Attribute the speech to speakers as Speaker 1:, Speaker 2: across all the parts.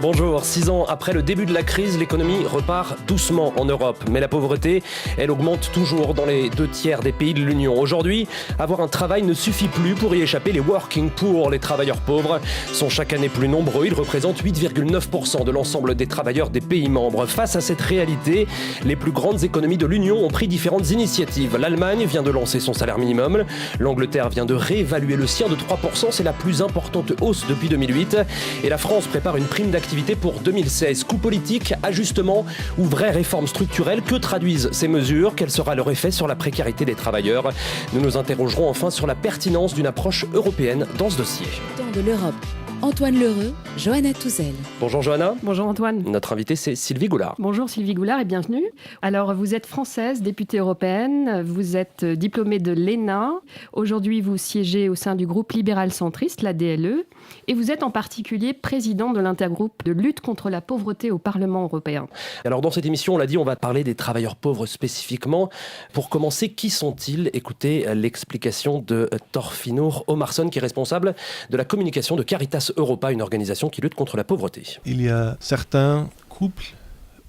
Speaker 1: Bonjour, 6 ans après le début de la crise, l'économie repart doucement en Europe. Mais la pauvreté, elle augmente toujours dans les 2/3 des pays de l'Union. Aujourd'hui, avoir un travail ne suffit plus pour y échapper. Les working poor, les travailleurs pauvres, sont chaque année plus nombreux. Ils représentent 8,9% de l'ensemble des travailleurs des pays membres. Face à cette réalité, les plus grandes économies de l'Union ont pris différentes initiatives. L'Allemagne vient de lancer son salaire minimum. L'Angleterre vient de réévaluer le sien de 3%. C'est la plus importante hausse depuis 2008. Et la France prépare une prime d'activité pour 2016. Coût politique, ajustement ou vraie réforme structurelle, que traduisent ces mesures? Quel sera leur effet sur la précarité des travailleurs? Nous nous interrogerons enfin sur la pertinence d'une approche européenne dans ce dossier.
Speaker 2: Temps de l'Europe. Antoine Lheureux, Johanna Touzel.
Speaker 1: Bonjour Johanna.
Speaker 3: Bonjour Antoine.
Speaker 1: Notre invitée c'est Sylvie Goulard.
Speaker 3: Bonjour Sylvie Goulard et bienvenue. Alors vous êtes française, députée européenne, vous êtes diplômée de l'ENA. Aujourd'hui vous siégez au sein du groupe libéral centriste, la DLE, et vous êtes en particulier présidente de l'intergroupe de lutte contre la pauvreté au Parlement européen.
Speaker 1: Alors dans cette émission, on l'a dit, on va parler des travailleurs pauvres spécifiquement. Pour commencer, qui sont-ils? Écoutez l'explication de Torfinnur Ómarsson, qui est responsable de la communication de Caritas Europa, une organisation qui lutte contre la pauvreté.
Speaker 4: Il y a certains couples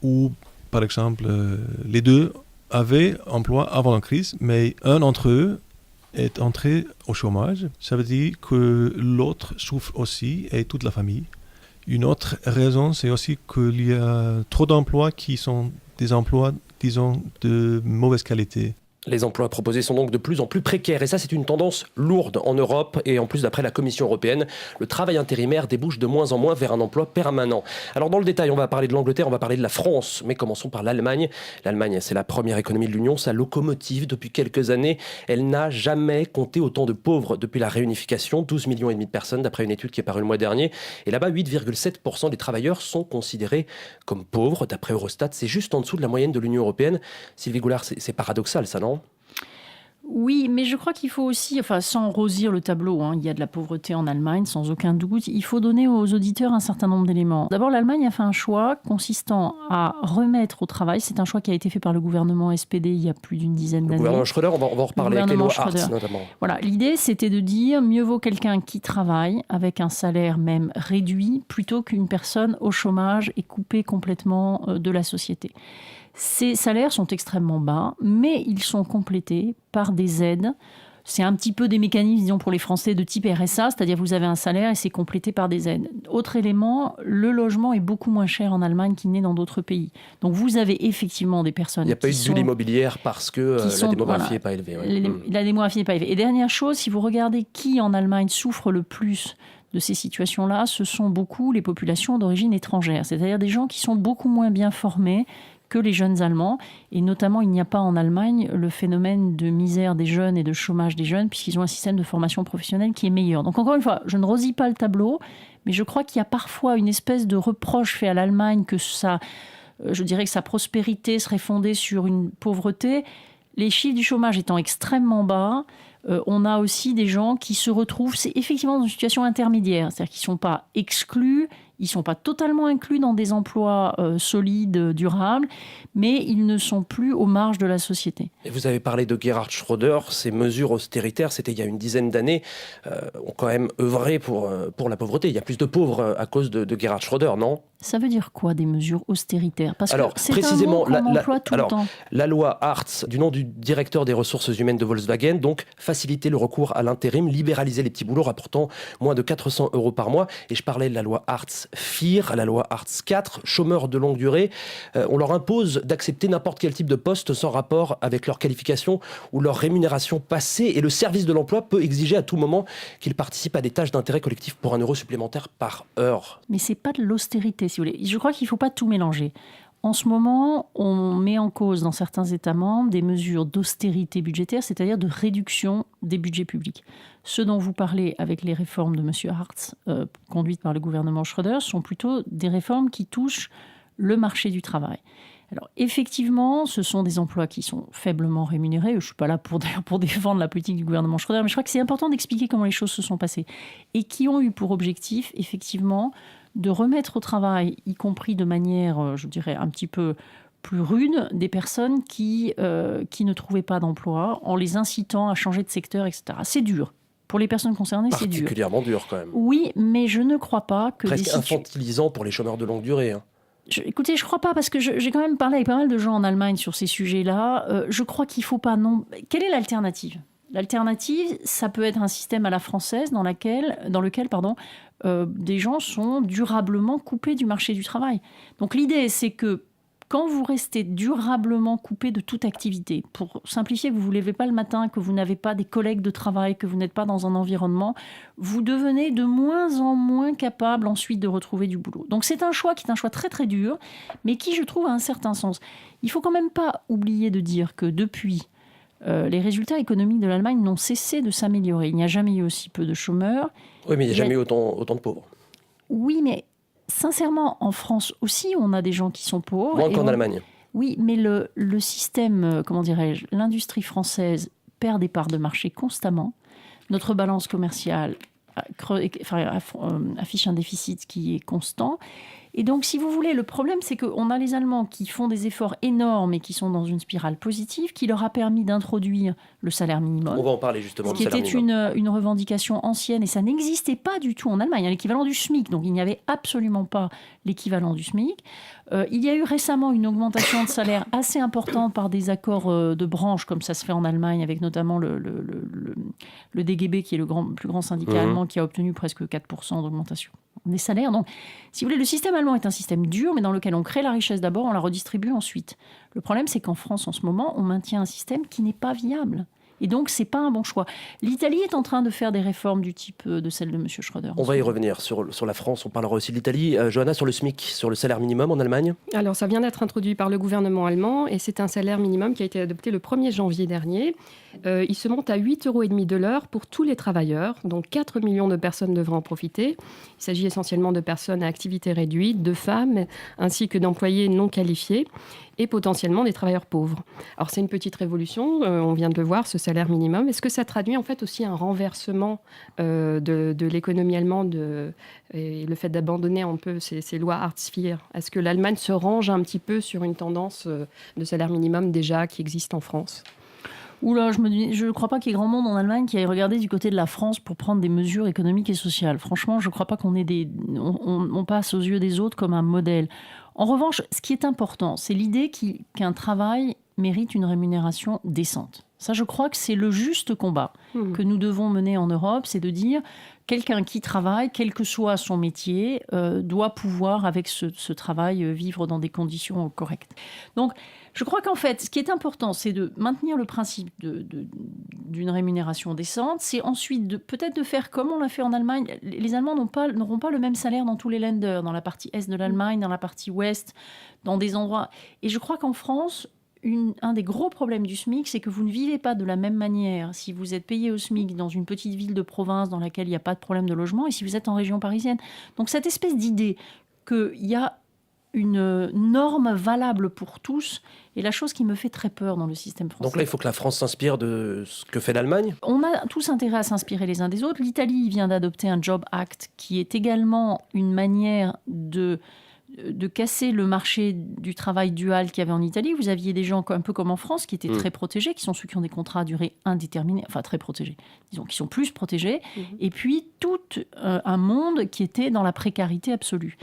Speaker 4: où, par exemple, les deux avaient emploi avant la crise, mais un d'entre eux est entré au chômage. Ça veut dire que l'autre souffre aussi, et toute la famille. Une autre raison, c'est aussi qu'il y a trop d'emplois qui sont des emplois, disons, de mauvaise qualité.
Speaker 1: Les emplois proposés sont donc de plus en plus précaires et ça c'est une tendance lourde en Europe et en plus d'après la Commission européenne, le travail intérimaire débouche de moins en moins vers un emploi permanent. Alors dans le détail, on va parler de l'Angleterre, on va parler de la France, mais commençons par l'Allemagne. L'Allemagne, c'est la première économie de l'Union, sa locomotive depuis quelques années. Elle n'a jamais compté autant de pauvres depuis la réunification, 12,5 millions de personnes d'après une étude qui est parue le mois dernier. Et là-bas, 8,7% des travailleurs sont considérés comme pauvres. D'après Eurostat, c'est juste en dessous de la moyenne de l'Union européenne. Sylvie Goulard, c'est paradoxal ça, non ?
Speaker 5: Oui, mais je crois qu'il faut aussi, sans rosir le tableau, il y a de la pauvreté en Allemagne, sans aucun doute, il faut donner aux auditeurs un certain nombre d'éléments. D'abord, l'Allemagne a fait un choix consistant à remettre au travail, c'est un choix qui a été fait par le gouvernement SPD il y a plus d'une dizaine d'années.
Speaker 1: Le gouvernement Schröder, on va en reparler avec les lois Hartz notamment.
Speaker 5: Voilà, l'idée c'était de dire mieux vaut quelqu'un qui travaille avec un salaire même réduit plutôt qu'une personne au chômage et coupée complètement de la société. Ces salaires sont extrêmement bas, mais ils sont complétés par des aides. C'est un petit peu des mécanismes, disons, pour les Français de type RSA, c'est-à-dire vous avez un salaire et c'est complété par des aides. Autre élément, le logement est beaucoup moins cher en Allemagne qu'il n'est dans d'autres pays. Donc vous avez effectivement des personnes qui sont...
Speaker 1: Il n'y a pas eu de bulle immobilière parce que la démographie n'est pas élevée. Ouais.
Speaker 5: La démographie n'est pas élevée. Et dernière chose, si vous regardez qui en Allemagne souffre le plus de ces situations-là, ce sont beaucoup les populations d'origine étrangère, c'est-à-dire des gens qui sont beaucoup moins bien formés que les jeunes Allemands. Et notamment, il n'y a pas en Allemagne le phénomène de misère des jeunes et de chômage des jeunes, puisqu'ils ont un système de formation professionnelle qui est meilleur. Donc encore une fois, je ne rosis pas le tableau, mais je crois qu'il y a parfois une espèce de reproche fait à l'Allemagne que je dirais que sa prospérité serait fondée sur une pauvreté. Les chiffres du chômage étant extrêmement bas, on a aussi des gens qui se retrouvent, c'est effectivement dans une situation intermédiaire, c'est-à-dire qu'ils ne sont pas exclus, ils ne sont pas totalement inclus dans des emplois solides, durables, mais ils ne sont plus aux marges de la société.
Speaker 1: Et vous avez parlé de Gerhard Schröder, ces mesures austéritaires, c'était il y a une dizaine d'années, ont quand même œuvré pour la pauvreté. Il y a plus de pauvres à cause de Gerhard Schröder, non ?
Speaker 5: Ça veut dire quoi, des mesures austéritaires? Parce
Speaker 1: alors,
Speaker 5: que c'est
Speaker 1: précisément,
Speaker 5: un mot qu'on emploie tout le temps.
Speaker 1: La loi Hartz, du nom du directeur des ressources humaines de Volkswagen, donc faciliter le recours à l'intérim, libéraliser les petits boulots rapportant moins de 400 € par mois. Et je parlais de la loi Hartz FIR, la loi Hartz 4, chômeurs de longue durée. On leur impose d'accepter n'importe quel type de poste sans rapport avec leur qualification ou leur rémunération passée. Et le service de l'emploi peut exiger à tout moment qu'ils participent à des tâches d'intérêt collectif pour 1 € supplémentaire par heure.
Speaker 5: Mais c'est pas de l'austérité, si vous voulez. Je crois qu'il ne faut pas tout mélanger. En ce moment, on met en cause dans certains États membres des mesures d'austérité budgétaire, c'est-à-dire de réduction des budgets publics. Ce dont vous parlez avec les réformes de M. Hartz, conduites par le gouvernement Schröder, sont plutôt des réformes qui touchent le marché du travail. Alors effectivement, ce sont des emplois qui sont faiblement rémunérés. Je ne suis pas là pour défendre la politique du gouvernement Schröder, mais je crois que c'est important d'expliquer comment les choses se sont passées. Et qui ont eu pour objectif, effectivement, de remettre au travail, y compris de manière, je dirais, un petit peu plus rude, des personnes qui ne trouvaient pas d'emploi, en les incitant à changer de secteur, etc. C'est dur. Pour les personnes concernées, c'est dur.
Speaker 1: Particulièrement dur quand même.
Speaker 5: Oui, mais je ne crois pas que...
Speaker 1: Presque infantilisant pour les chômeurs de longue durée.
Speaker 5: Écoutez, je ne crois pas, parce que j'ai quand même parlé avec pas mal de gens en Allemagne sur ces sujets-là. Je crois qu'il ne faut pas... Quelle est l'alternative ? L'alternative, ça peut être un système à la française dans lequel des gens sont durablement coupés du marché du travail. Donc l'idée, c'est que quand vous restez durablement coupé de toute activité, pour simplifier, que vous ne vous levez pas le matin, que vous n'avez pas des collègues de travail, que vous n'êtes pas dans un environnement, vous devenez de moins en moins capable ensuite de retrouver du boulot. Donc c'est un choix qui est un choix très très dur, mais qui, je trouve, a un certain sens. Il ne faut quand même pas oublier de dire que depuis, les résultats économiques de l'Allemagne n'ont cessé de s'améliorer. Il n'y a jamais eu aussi peu de chômeurs.
Speaker 1: Oui, mais il n'y a jamais eu autant de pauvres.
Speaker 5: Oui, mais sincèrement, en France aussi, on a des gens qui sont pauvres.
Speaker 1: Moins qu'en Allemagne.
Speaker 5: Oui, mais le système, comment dirais-je, l'industrie française perd des parts de marché constamment. Notre balance commerciale affiche un déficit qui est constant. Et donc, si vous voulez, le problème, c'est qu'on a les Allemands qui font des efforts énormes et qui sont dans une spirale positive, qui leur a permis d'introduire le salaire minimum.
Speaker 1: On va en parler justement.
Speaker 5: Ce qui était une revendication ancienne, et ça n'existait pas du tout en Allemagne. Il y a l'équivalent du SMIC, donc il n'y avait absolument pas l'équivalent du SMIC. Il y a eu récemment une augmentation de salaire assez importante par des accords de branche, comme ça se fait en Allemagne, avec notamment le DGB, qui est le plus grand syndicat allemand, qui a obtenu presque 4% d'augmentation des salaires. Donc, si vous voulez, le système allemand est un système dur, mais dans lequel on crée la richesse d'abord, on la redistribue ensuite. Le problème, c'est qu'en France, en ce moment, on maintient un système qui n'est pas viable. Et donc, ce n'est pas un bon choix. L'Italie est en train de faire des réformes du type de celle de M. Schröder.
Speaker 1: On va y revenir sur la France, on parlera aussi de l'Italie. Johanna, sur le SMIC, sur le salaire minimum en Allemagne ?
Speaker 3: Alors, ça vient d'être introduit par le gouvernement allemand et c'est un salaire minimum qui a été adopté le 1er janvier dernier. Il se monte à 8,5 € de l'heure pour tous les travailleurs, donc 4 millions de personnes devraient en profiter. Il s'agit essentiellement de personnes à activité réduite, de femmes, ainsi que d'employés non qualifiés et potentiellement des travailleurs pauvres. Alors c'est une petite révolution, on vient de le voir, ce salaire minimum. Est-ce que ça traduit en fait aussi un renversement de l'économie allemande et le fait d'abandonner un peu ces lois Hartz-IV ? Est-ce que l'Allemagne se range un petit peu sur une tendance de salaire minimum déjà qui existe en France ?
Speaker 5: Oula, je ne crois pas qu'il y ait grand monde en Allemagne qui aille regarder du côté de la France pour prendre des mesures économiques et sociales. Franchement, je ne crois pas on passe aux yeux des autres comme un modèle. En revanche, ce qui est important, c'est l'idée qu'un travail mérite une rémunération décente. Ça, je crois que c'est le juste combat que nous devons mener en Europe, c'est de dire quelqu'un qui travaille, quel que soit son métier, doit pouvoir, avec ce travail, vivre dans des conditions correctes. Donc, je crois qu'en fait, ce qui est important, c'est de maintenir le principe d'une rémunération décente. C'est ensuite peut-être de faire comme on l'a fait en Allemagne. Les Allemands n'auront pas le même salaire dans tous les Länder, dans la partie est de l'Allemagne, dans la partie ouest, dans des endroits. Et je crois qu'en France, un des gros problèmes du SMIC, c'est que vous ne vivez pas de la même manière si vous êtes payé au SMIC dans une petite ville de province dans laquelle il n'y a pas de problème de logement et si vous êtes en région parisienne. Donc cette espèce d'idée qu'il y a une norme valable pour tous est la chose qui me fait très peur dans le système français.
Speaker 1: Donc là, il faut que la France s'inspire de ce que fait l'Allemagne ?
Speaker 5: On a tous intérêt à s'inspirer les uns des autres. L'Italie vient d'adopter un Job Act qui est également une manière de casser le marché du travail dual qu'il y avait en Italie. Vous aviez des gens un peu comme en France qui étaient très protégés, qui sont ceux qui ont des contrats à durée indéterminée, enfin très protégés, disons, qui sont plus protégés, et puis tout un monde qui était dans la précarité absolue.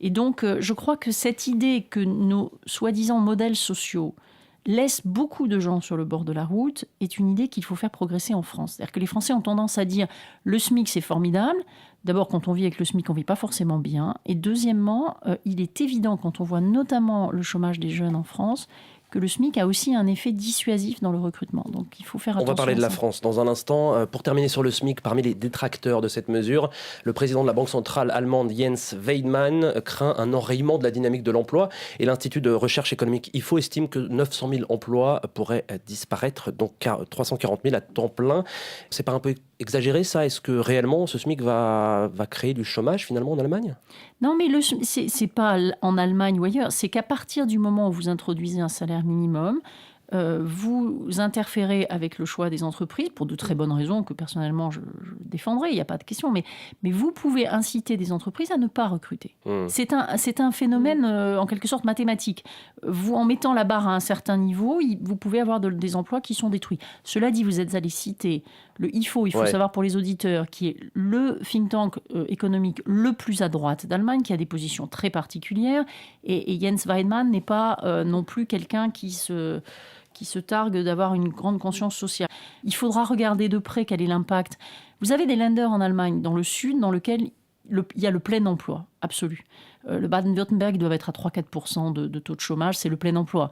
Speaker 5: Et donc, je crois que cette idée que nos soi-disant modèles sociaux laissent beaucoup de gens sur le bord de la route est une idée qu'il faut faire progresser en France. C'est-à-dire que les Français ont tendance à dire « le SMIC, c'est formidable ». D'abord, quand on vit avec le SMIC, on ne vit pas forcément bien. Et deuxièmement, il est évident, quand on voit notamment le chômage des jeunes en France, que le SMIC a aussi un effet dissuasif dans le recrutement. Donc il faut faire attention.
Speaker 1: On va parler de la France dans un instant. Pour terminer sur le SMIC, parmi les détracteurs de cette mesure, le président de la Banque centrale allemande Jens Weidmann craint un enrayement de la dynamique de l'emploi et l'Institut de recherche économique IFO estime que 900 000 emplois pourraient disparaître, donc 340 000 à temps plein. C'est pas un peu exagéré ça ? Est-ce que réellement ce SMIC va créer du chômage finalement en Allemagne ?
Speaker 5: Non, mais c'est pas en Allemagne ou ailleurs. C'est qu'à partir du moment où vous introduisez un salaire minimum, vous interférez avec le choix des entreprises pour de très bonnes raisons que personnellement je défendrai, il n'y a pas de question, mais vous pouvez inciter des entreprises à ne pas recruter. C'est un phénomène en quelque sorte mathématique. En mettant la barre à un certain niveau, vous pouvez avoir des emplois qui sont détruits. Cela dit, vous êtes allé citer Le IFO, il faut savoir pour les auditeurs, qui est le think tank économique le plus à droite d'Allemagne, qui a des positions très particulières. Et Jens Weidmann n'est pas non plus quelqu'un qui se targue d'avoir une grande conscience sociale. Il faudra regarder de près quel est l'impact. Vous avez des Länder en Allemagne, dans le sud, dans lequel il y a le plein emploi absolu. Le Baden-Württemberg doit être à 3-4% de taux de chômage, c'est le plein emploi.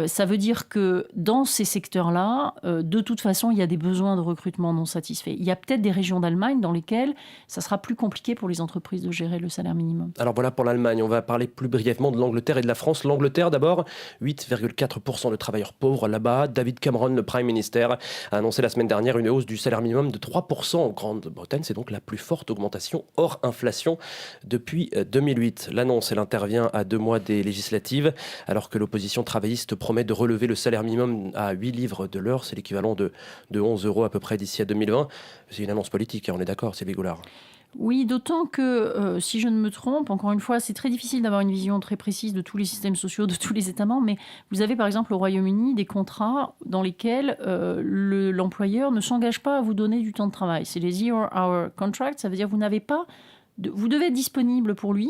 Speaker 5: Ça veut dire que dans ces secteurs-là, de toute façon, il y a des besoins de recrutement non satisfaits. Il y a peut-être des régions d'Allemagne dans lesquelles ça sera plus compliqué pour les entreprises de gérer le salaire minimum.
Speaker 1: Alors voilà pour l'Allemagne, on va parler plus brièvement de l'Angleterre et de la France. L'Angleterre d'abord, 8,4% de travailleurs pauvres là-bas. David Cameron, le Prime Minister, a annoncé la semaine dernière une hausse du salaire minimum de 3% en Grande-Bretagne. C'est donc la plus forte augmentation hors inflation depuis 2008. L'annonce, elle intervient à 2 mois des législatives, alors que l'opposition travailliste promet de relever le salaire minimum à 8 livres de l'heure. C'est l'équivalent de 11 € à peu près d'ici à 2020. C'est une annonce politique, on est d'accord, Sylvie Goulard?
Speaker 5: Oui, d'autant que, si je ne me trompe, encore une fois, c'est très difficile d'avoir une vision très précise de tous les systèmes sociaux de tous les États membres, mais vous avez par exemple au Royaume-Uni des contrats dans lesquels l'employeur ne s'engage pas à vous donner du temps de travail. C'est les zero-hour contracts, ça veut dire que vous devez être disponible pour lui,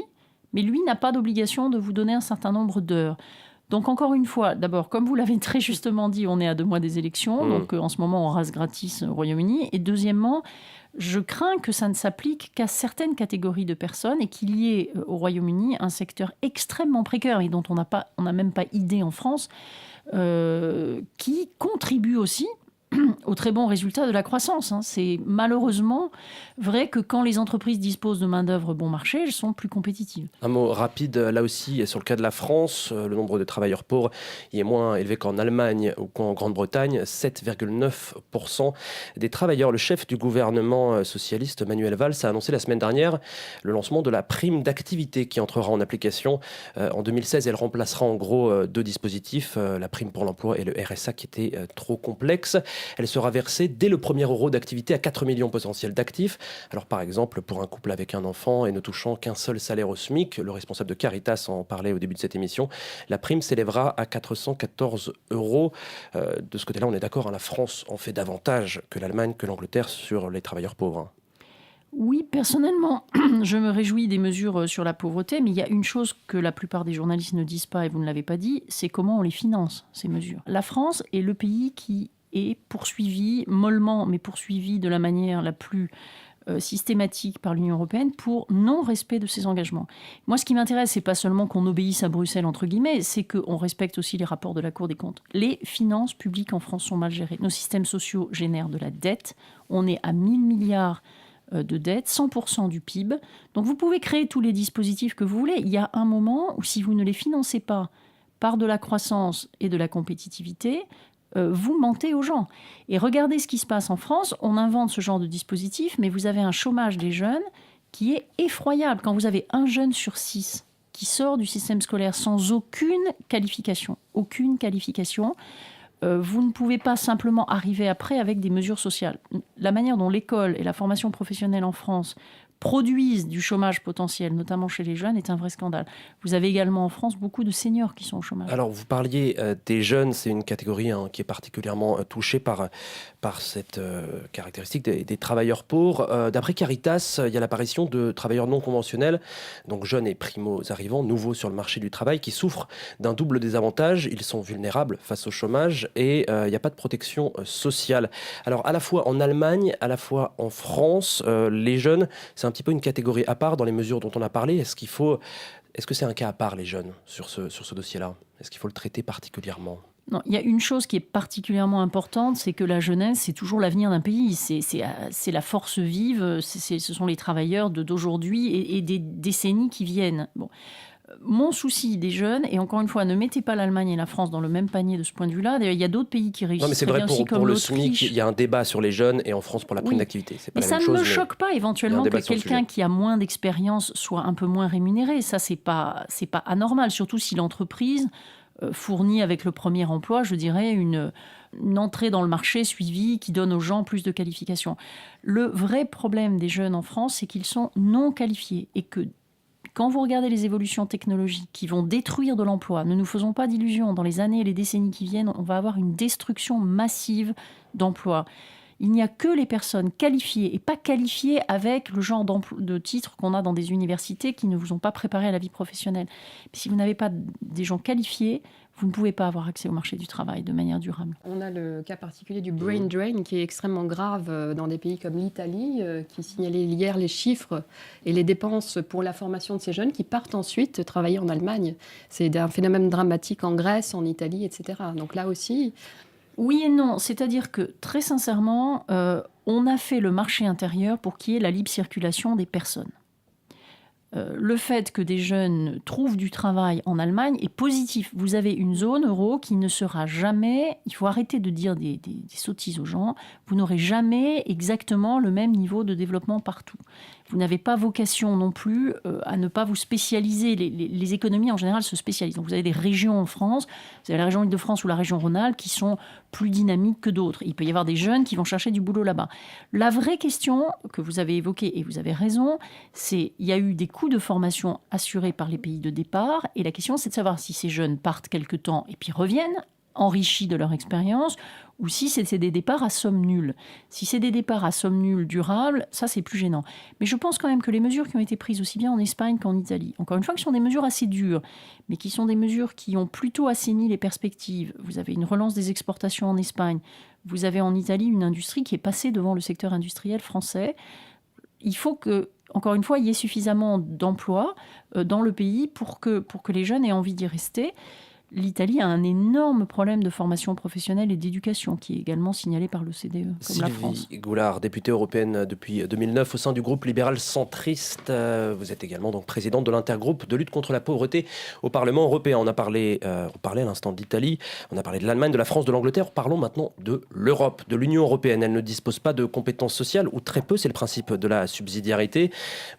Speaker 5: mais lui n'a pas d'obligation de vous donner un certain nombre d'heures. Donc encore une fois, d'abord, comme vous l'avez très justement dit, on est à 2 mois des élections, donc en ce moment on rase gratis au Royaume-Uni. Et deuxièmement, je crains que ça ne s'applique qu'à certaines catégories de personnes et qu'il y ait au Royaume-Uni un secteur extrêmement précaire et dont on n'a même pas idée en France, qui contribue aussi au très bon résultat de la croissance. C'est malheureusement vrai que quand les entreprises disposent de main-d'œuvre bon marché, elles sont plus compétitives.
Speaker 1: Un mot rapide, là aussi, sur le cas de la France, le nombre de travailleurs pauvres y est moins élevé qu'en Allemagne ou qu'en Grande-Bretagne. 7,9% des travailleurs. Le chef du gouvernement socialiste, Manuel Valls, a annoncé la semaine dernière le lancement de la prime d'activité qui entrera en application. En 2016, elle remplacera en gros 2 dispositifs, la prime pour l'emploi et le RSA qui étaient trop complexes. Elle sera versée dès le premier euro d'activité à 4 millions potentiels d'actifs. Alors par exemple, pour un couple avec un enfant et ne touchant qu'un seul salaire au SMIC, le responsable de Caritas en parlait au début de cette émission, la prime s'élèvera à 414 €. De ce côté-là, on est d'accord, la France en fait davantage que l'Allemagne, que l'Angleterre sur les travailleurs pauvres.
Speaker 5: Oui, personnellement, je me réjouis des mesures sur la pauvreté, mais il y a une chose que la plupart des journalistes ne disent pas, et vous ne l'avez pas dit, c'est comment on les finance, ces mesures. La France est le pays qui est poursuivi, mollement, mais poursuivi de la manière la plus systématique par l'Union européenne pour non-respect de ses engagements. Moi, ce qui m'intéresse, c'est pas seulement qu'on obéisse à Bruxelles, entre guillemets, c'est qu'on respecte aussi les rapports de la Cour des comptes. Les finances publiques en France sont mal gérées. Nos systèmes sociaux génèrent de la dette. On est à 1 000 milliards de dette, 100% du PIB. Donc vous pouvez créer tous les dispositifs que vous voulez. Il y a un moment où si vous ne les financez pas par de la croissance et de la compétitivité, vous mentez aux gens. Et regardez ce qui se passe en France. On invente ce genre de dispositif, mais vous avez un chômage des jeunes qui est effroyable. Quand vous avez 1 jeune sur 6 qui sort du système scolaire sans aucune qualification, vous ne pouvez pas simplement arriver après avec des mesures sociales. La manière dont l'école et la formation professionnelle en France produisent du chômage potentiel, notamment chez les jeunes, est un vrai scandale. Vous avez également en France beaucoup de seniors qui sont au chômage.
Speaker 1: Alors vous parliez des jeunes, c'est une catégorie qui est particulièrement touchée par cette caractéristique des travailleurs pauvres. D'après Caritas, il y a l'apparition de travailleurs non conventionnels, donc jeunes et primo-arrivants, nouveaux sur le marché du travail, qui souffrent d'un double désavantage. Ils sont vulnérables face au chômage et il n'y a pas de protection sociale. Alors à la fois en Allemagne, à la fois en France, les jeunes, c'est un petit peu une catégorie à part dans les mesures dont on a parlé. Est-ce que c'est un cas à part, les jeunes, sur ce dossier-là? Est-ce qu'il faut le traiter particulièrement?
Speaker 5: Non, il y a une chose qui est particulièrement importante, c'est que la jeunesse, c'est toujours l'avenir d'un pays. C'est la force vive, ce sont les travailleurs d'aujourd'hui et des décennies qui viennent. Bon. Mon souci des jeunes, et encore une fois, ne mettez pas l'Allemagne et la France dans le même panier de ce point de vue-là. D'ailleurs, il y a d'autres pays qui réussissent.
Speaker 1: Non, mais c'est vrai pour le SMIC, il y a un débat sur les jeunes et en France pour la prime d'activité. C'est pas
Speaker 5: mais
Speaker 1: la
Speaker 5: ça
Speaker 1: même
Speaker 5: ne
Speaker 1: chose,
Speaker 5: me choque pas éventuellement que quelqu'un qui a moins d'expérience soit un peu moins rémunéré. Ça, c'est pas anormal, surtout si l'entreprise fournit avec le premier emploi, je dirais, une entrée dans le marché suivie qui donne aux gens plus de qualifications. Le vrai problème des jeunes en France, c'est qu'ils sont non qualifiés et que quand vous regardez les évolutions technologiques qui vont détruire de l'emploi, ne nous faisons pas d'illusions, dans les années et les décennies qui viennent, on va avoir une destruction massive d'emplois. Il n'y a que les personnes qualifiées et pas qualifiées avec le genre de titres qu'on a dans des universités qui ne vous ont pas préparé à la vie professionnelle. Mais si vous n'avez pas des gens qualifiés, vous ne pouvez pas avoir accès au marché du travail de manière durable.
Speaker 3: On a le cas particulier du brain drain qui est extrêmement grave dans des pays comme l'Italie, qui signalait hier les chiffres et les dépenses pour la formation de ces jeunes qui partent ensuite travailler en Allemagne. C'est un phénomène dramatique en Grèce, en Italie, etc. Donc là aussi...
Speaker 5: Oui et non, c'est-à-dire que très sincèrement, on a fait le marché intérieur pour qu'il y ait la libre circulation des personnes. Le fait que des jeunes trouvent du travail en Allemagne est positif. Vous avez une zone euro qui ne sera jamais, il faut arrêter de dire des sottises aux gens, vous n'aurez jamais exactement le même niveau de développement partout. Vous n'avez pas vocation non plus à ne pas vous spécialiser. Les économies en général se spécialisent. Donc vous avez des régions en France, vous avez la région Île-de-France ou la région Rhône-Alpes qui sont plus dynamiques que d'autres. Il peut y avoir des jeunes qui vont chercher du boulot là-bas. La vraie question que vous avez évoquée, et vous avez raison, c'est il y a eu des coûts de formation assurés par les pays de départ. Et la question, c'est de savoir si ces jeunes partent quelque temps et puis reviennent, enrichis de leur expérience, ou si c'est des départs à somme nulle. Si c'est des départs à somme nulle durables, ça c'est plus gênant. Mais je pense quand même que les mesures qui ont été prises aussi bien en Espagne qu'en Italie, encore une fois, qui sont des mesures assez dures, mais qui sont des mesures qui ont plutôt assaini les perspectives. Vous avez une relance des exportations en Espagne, vous avez en Italie une industrie qui est passée devant le secteur industriel français. Il faut que, encore une fois, il y ait suffisamment d'emplois dans le pays pour que les jeunes aient envie d'y rester. L'Italie a un énorme problème de formation professionnelle et d'éducation qui est également signalé par l'OCDE, comme la France.
Speaker 1: Sylvie Goulard, députée européenne depuis 2009 au sein du groupe libéral centriste. Vous êtes également donc présidente de l'intergroupe de lutte contre la pauvreté au Parlement européen. On parlait à l'instant de l'Italie, on a parlé de l'Allemagne, de la France, de l'Angleterre. Parlons maintenant de l'Europe, de l'Union européenne. Elle ne dispose pas de compétences sociales, ou très peu, c'est le principe de la subsidiarité.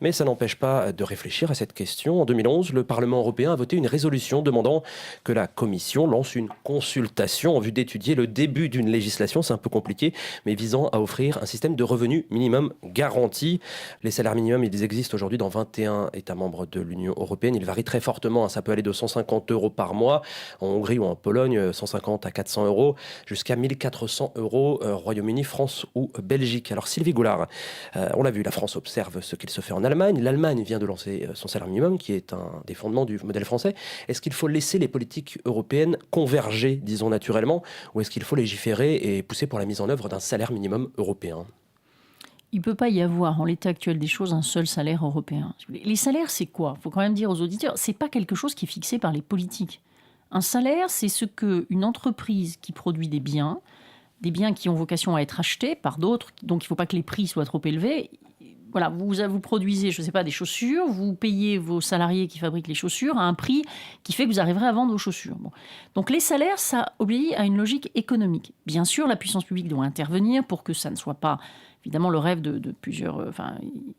Speaker 1: Mais ça n'empêche pas de réfléchir à cette question. En 2011, le Parlement européen a voté une résolution demandant que la Commission lance une consultation en vue d'étudier le début d'une législation, c'est un peu compliqué, mais visant à offrir un système de revenu minimum garanti. Les salaires minimums, ils existent aujourd'hui dans 21 États membres de l'Union européenne. Ils varient très fortement, ça peut aller de 150 € par mois en Hongrie ou en Pologne, 150 à 400 €, jusqu'à 1400 € Royaume-Uni, France ou Belgique. Alors Sylvie Goulard, on l'a vu, la France observe ce qu'il se fait en Allemagne. L'Allemagne vient de lancer son salaire minimum, qui est un des fondements du modèle français. Est-ce qu'il faut laisser les politiques européenne converger, disons naturellement, ou est-ce qu'il faut légiférer et pousser pour la mise en œuvre d'un salaire minimum européen ?
Speaker 5: Il ne peut pas y avoir, en l'état actuel des choses, un seul salaire européen. Les salaires, c'est quoi ? Il faut quand même dire aux auditeurs, ce n'est pas quelque chose qui est fixé par les politiques. Un salaire, c'est ce qu'une entreprise qui produit des biens qui ont vocation à être achetés par d'autres, donc il ne faut pas que les prix soient trop élevés. Voilà, vous produisez, je ne sais pas, des chaussures, vous payez vos salariés qui fabriquent les chaussures à un prix qui fait que vous arriverez à vendre vos chaussures. Bon. Donc les salaires, ça obéit à une logique économique. Bien sûr, la puissance publique doit intervenir pour que ça ne soit pas, évidemment, le rêve de plusieurs...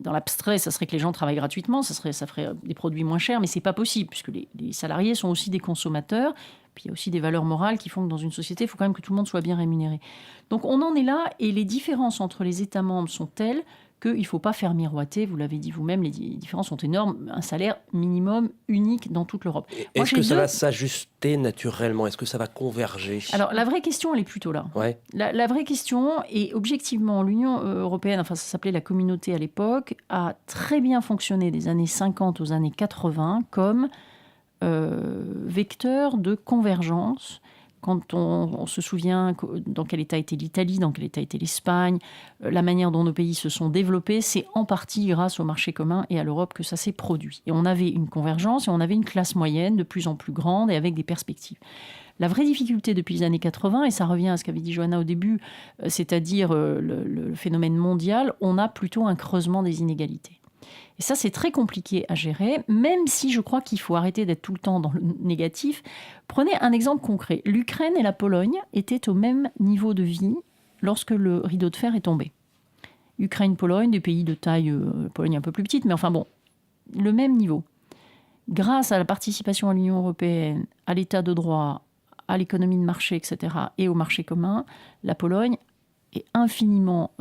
Speaker 5: dans l'abstrait, ça serait que les gens travaillent gratuitement, ça ferait des produits moins chers, mais ce n'est pas possible, puisque les salariés sont aussi des consommateurs. Puis il y a aussi des valeurs morales qui font que dans une société, il faut quand même que tout le monde soit bien rémunéré. Donc on en est là, et les différences entre les États membres sont telles qu'il ne faut pas faire miroiter, vous l'avez dit vous-même, les différences sont énormes, un salaire minimum unique dans toute l'Europe.
Speaker 1: Est-ce que ça va s'ajuster naturellement ? Est-ce que ça va converger ?
Speaker 5: Alors la vraie question, elle est plutôt là.
Speaker 1: Ouais.
Speaker 5: La vraie question, et objectivement, l'Union européenne, enfin ça s'appelait la communauté à l'époque, a très bien fonctionné des années 50 aux années 80 comme vecteur de convergence. Quand on se souvient dans quel état était l'Italie, dans quel état était l'Espagne, la manière dont nos pays se sont développés, c'est en partie grâce au marché commun et à l'Europe que ça s'est produit. Et on avait une convergence et on avait une classe moyenne de plus en plus grande et avec des perspectives. La vraie difficulté depuis les années 80, et ça revient à ce qu'avait dit Johanna au début, c'est-à-dire le phénomène mondial, on a plutôt un creusement des inégalités. Et ça, c'est très compliqué à gérer, même si je crois qu'il faut arrêter d'être tout le temps dans le négatif. Prenez un exemple concret. L'Ukraine et la Pologne étaient au même niveau de vie lorsque le rideau de fer est tombé. Ukraine-Pologne, des pays de taille, Pologne un peu plus petite, mais enfin bon, le même niveau. Grâce à la participation à l'Union européenne, à l'état de droit, à l'économie de marché, etc., et au marché commun, la Pologne est infiniment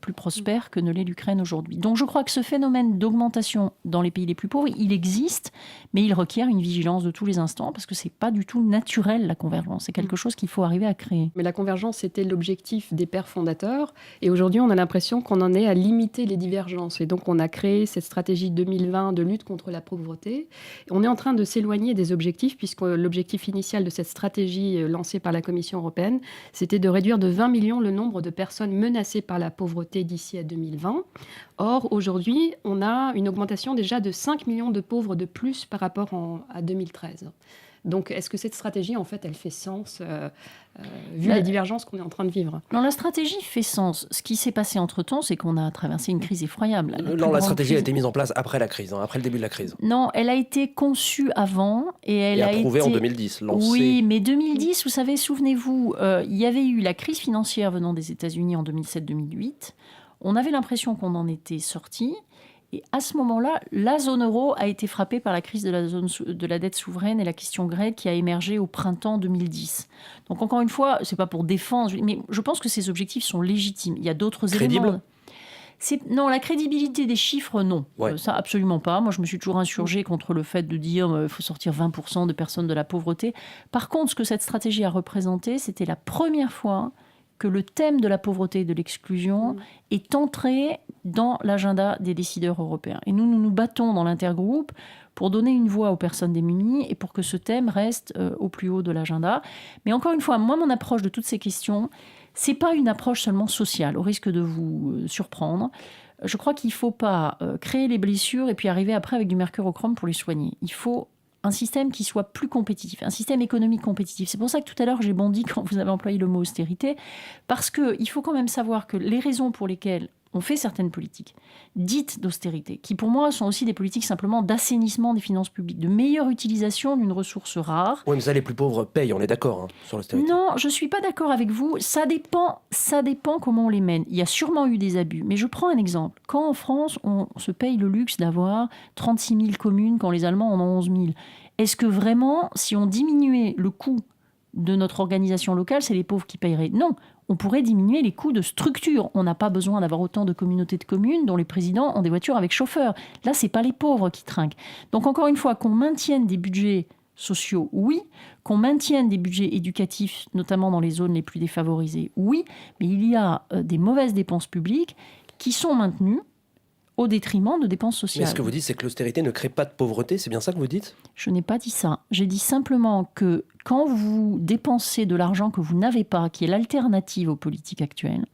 Speaker 5: plus prospère que ne l'est l'Ukraine aujourd'hui. Donc je crois que ce phénomène d'augmentation dans les pays les plus pauvres, il existe, mais il requiert une vigilance de tous les instants parce que c'est pas du tout naturel la convergence. C'est quelque chose qu'il faut arriver à créer.
Speaker 3: Mais la convergence, c'était l'objectif des pères fondateurs. Et aujourd'hui, on a l'impression qu'on en est à limiter les divergences. Et donc, on a créé cette stratégie 2020 de lutte contre la pauvreté. Et on est en train de s'éloigner des objectifs, puisque l'objectif initial de cette stratégie lancée par la Commission européenne, c'était de réduire de 20 millions le nombre de personnes menacées par la pauvreté d'ici à 2020. Or, aujourd'hui, on a une augmentation déjà de 5 millions de pauvres de plus par rapport à 2013. Donc, est-ce que cette stratégie, en fait, elle fait sens, vu les divergences qu'on est en train de vivre ?
Speaker 5: Non, la stratégie fait sens. Ce qui s'est passé entre-temps, c'est qu'on a traversé une crise effroyable.
Speaker 1: La stratégie a été mise en place après la crise, après le début de la crise.
Speaker 5: Non, elle a été conçue avant et elle a
Speaker 1: approuvée
Speaker 5: été...
Speaker 1: en 2010, lancée.
Speaker 5: Oui, mais 2010, vous savez, souvenez-vous, il y avait eu la crise financière venant des États-Unis en 2007-2008. On avait l'impression qu'on en était sorti. Et à ce moment-là, la zone euro a été frappée par la crise de la dette souveraine et la question grecque qui a émergé au printemps 2010. Donc encore une fois, c'est pas pour défendre, mais je pense que ces objectifs sont légitimes. Il y a d'autres éléments. Non, la crédibilité des chiffres, non.
Speaker 1: Ouais.
Speaker 5: Ça, absolument pas. Moi, je me suis toujours insurgée contre le fait de dire qu'il faut sortir 20% de personnes de la pauvreté. Par contre, ce que cette stratégie a représenté, c'était la première fois que le thème de la pauvreté et de l'exclusion est entré dans l'agenda des décideurs européens. Et nous nous battons dans l'intergroupe pour donner une voix aux personnes démunies et pour que ce thème reste au plus haut de l'agenda. Mais encore une fois, moi, mon approche de toutes ces questions, c'est pas une approche seulement sociale, au risque de vous surprendre. Je crois qu'il ne faut pas créer les blessures et puis arriver après avec du mercurochrome pour les soigner. Il faut un système qui soit plus compétitif, un système économique compétitif. C'est pour ça que tout à l'heure, j'ai bondi quand vous avez employé le mot austérité, parce qu'il faut quand même savoir que les raisons pour lesquelles on fait certaines politiques dites d'austérité, qui pour moi sont aussi des politiques simplement d'assainissement des finances publiques, de meilleure utilisation d'une ressource rare.
Speaker 1: Oui, mais ça, les plus pauvres payent, on est d'accord sur l'austérité.
Speaker 5: Non, je ne suis pas d'accord avec vous. Ça dépend comment on les mène. Il y a sûrement eu des abus, mais je prends un exemple. Quand en France, on se paye le luxe d'avoir 36 000 communes quand les Allemands en ont 11 000, est-ce que vraiment, si on diminuait le coût de notre organisation locale, c'est les pauvres qui paieraient? Non. On pourrait diminuer les coûts de structure. On n'a pas besoin d'avoir autant de communautés de communes dont les présidents ont des voitures avec chauffeur. Là, ce n'est pas les pauvres qui trinquent. Donc, encore une fois, qu'on maintienne des budgets sociaux, oui. Qu'on maintienne des budgets éducatifs, notamment dans les zones les plus défavorisées, oui. Mais il y a des mauvaises dépenses publiques qui sont maintenues au détriment de dépenses sociales.
Speaker 1: Mais ce que vous dites, c'est que l'austérité ne crée pas de pauvreté, c'est bien ça que vous dites ?
Speaker 5: Je n'ai pas dit ça. J'ai dit simplement que quand vous dépensez de l'argent que vous n'avez pas, qui est l'alternative aux politiques actuelles,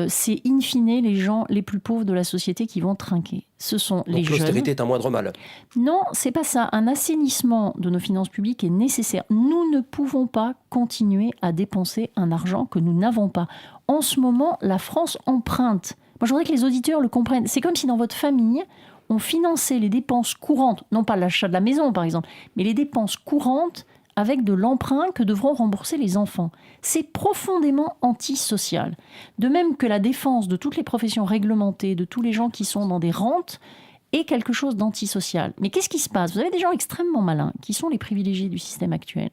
Speaker 5: c'est in fine les gens les plus pauvres de la société qui vont trinquer. Ce sont les jeunes. Donc
Speaker 1: l'austérité est un moindre mal.
Speaker 5: Non, c'est pas ça. Un assainissement de nos finances publiques est nécessaire. Nous ne pouvons pas continuer à dépenser un argent que nous n'avons pas. En ce moment, la France emprunte. Moi, je voudrais que les auditeurs le comprennent. C'est comme si dans votre famille, on finançait les dépenses courantes, non pas l'achat de la maison par exemple, mais les dépenses courantes avec de l'emprunt que devront rembourser les enfants. C'est profondément antisocial. De même que la défense de toutes les professions réglementées, de tous les gens qui sont dans des rentes, est quelque chose d'antisocial. Mais qu'est-ce qui se passe? Vous avez des gens extrêmement malins, qui sont les privilégiés du système actuel,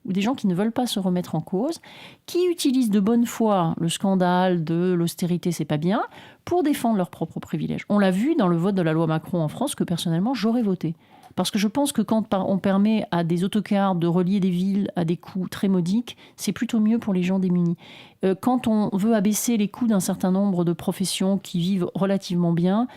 Speaker 5: ou des gens qui ne veulent pas se remettre en cause, qui utilisent de bonne foi le scandale de l'austérité, c'est pas bien, pour défendre leurs propres privilèges. On l'a vu dans le vote de la loi Macron en France, que personnellement, j'aurais voté. Parce que je pense que quand on permet à des autocars de relier des villes à des coûts très modiques, c'est plutôt mieux pour les gens démunis. Quand on veut abaisser les coûts d'un certain nombre de professions qui vivent relativement bien,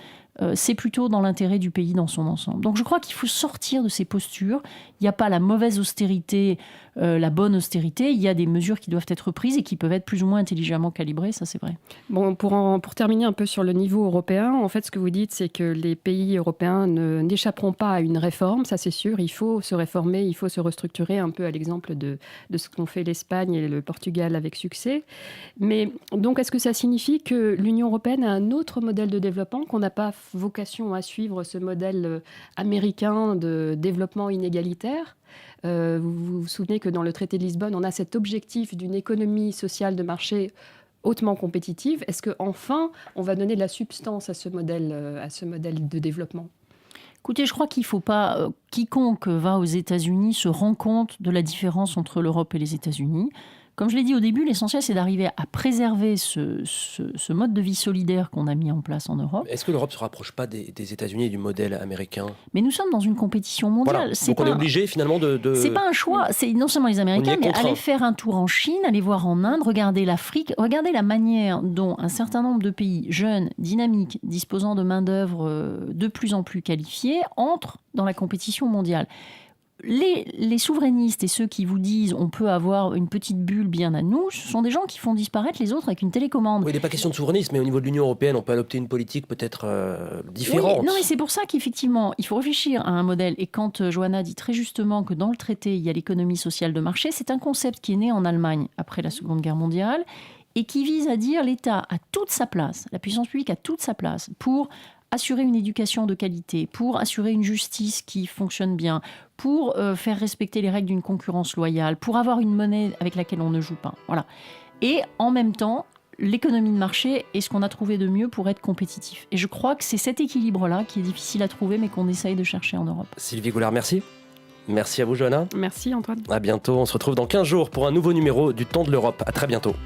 Speaker 5: c'est plutôt dans l'intérêt du pays dans son ensemble. Donc je crois qu'il faut sortir de ces postures. Il n'y a pas la mauvaise austérité, la bonne austérité. Il y a des mesures qui doivent être prises et qui peuvent être plus ou moins intelligemment calibrées, ça c'est vrai.
Speaker 3: Bon, pour terminer un peu sur le niveau européen, en fait ce que vous dites c'est que les pays européens n'échapperont pas à une réforme, ça c'est sûr. Il faut se réformer, il faut se restructurer un peu à l'exemple de ce qu'ont fait l'Espagne et le Portugal avec succès. Mais donc est-ce que ça signifie que l'Union européenne a un autre modèle de développement, qu'on n'a pas vocation à suivre ce modèle américain de développement inégalitaire? Vous vous souvenez que dans le traité de Lisbonne, on a cet objectif d'une économie sociale de marché hautement compétitive. Est-ce qu'enfin, on va donner de la substance à ce modèle de développement?
Speaker 5: Écoutez, je crois qu'il ne faut pas... quiconque va aux États-Unis se rend compte de la différence entre l'Europe et les États-Unis. Comme je l'ai dit au début, l'essentiel, c'est d'arriver à préserver ce mode de vie solidaire qu'on a mis en place en Europe.
Speaker 1: Est-ce que l'Europe ne se rapproche pas des États-Unis et du modèle américain ?
Speaker 5: Mais nous sommes dans une compétition mondiale.
Speaker 1: Voilà. Donc on est obligé finalement de...
Speaker 5: C'est pas un choix. C'est non seulement les Américains, mais aller faire un tour en Chine, aller voir en Inde, regarder l'Afrique, regarder la manière dont un certain nombre de pays jeunes, dynamiques, disposant de main-d'œuvre de plus en plus qualifiée, entrent dans la compétition mondiale. Les souverainistes et ceux qui vous disent on peut avoir une petite bulle bien à nous, ce sont des gens qui font disparaître les autres avec une télécommande.
Speaker 1: Oui, il n'est pas question de souverainisme, mais au niveau de l'Union européenne, on peut adopter une politique peut-être différente.
Speaker 5: Oui, non, mais c'est pour ça qu'effectivement, il faut réfléchir à un modèle. Et quand Johanna dit très justement que dans le traité, il y a l'économie sociale de marché, c'est un concept qui est né en Allemagne après la Seconde Guerre mondiale et qui vise à dire l'État a toute sa place, la puissance publique a toute sa place pour assurer une éducation de qualité, pour assurer une justice qui fonctionne bien, pour faire respecter les règles d'une concurrence loyale, pour avoir une monnaie avec laquelle on ne joue pas. Voilà. Et en même temps, l'économie de marché est ce qu'on a trouvé de mieux pour être compétitif. Et je crois que c'est cet équilibre-là qui est difficile à trouver, mais qu'on essaye de chercher en Europe.
Speaker 1: Sylvie Goulard, merci. Merci à vous, Johanna.
Speaker 3: Merci, Antoine.
Speaker 1: À bientôt. On se retrouve dans 15 jours pour un nouveau numéro du Temps de l'Europe. À très bientôt.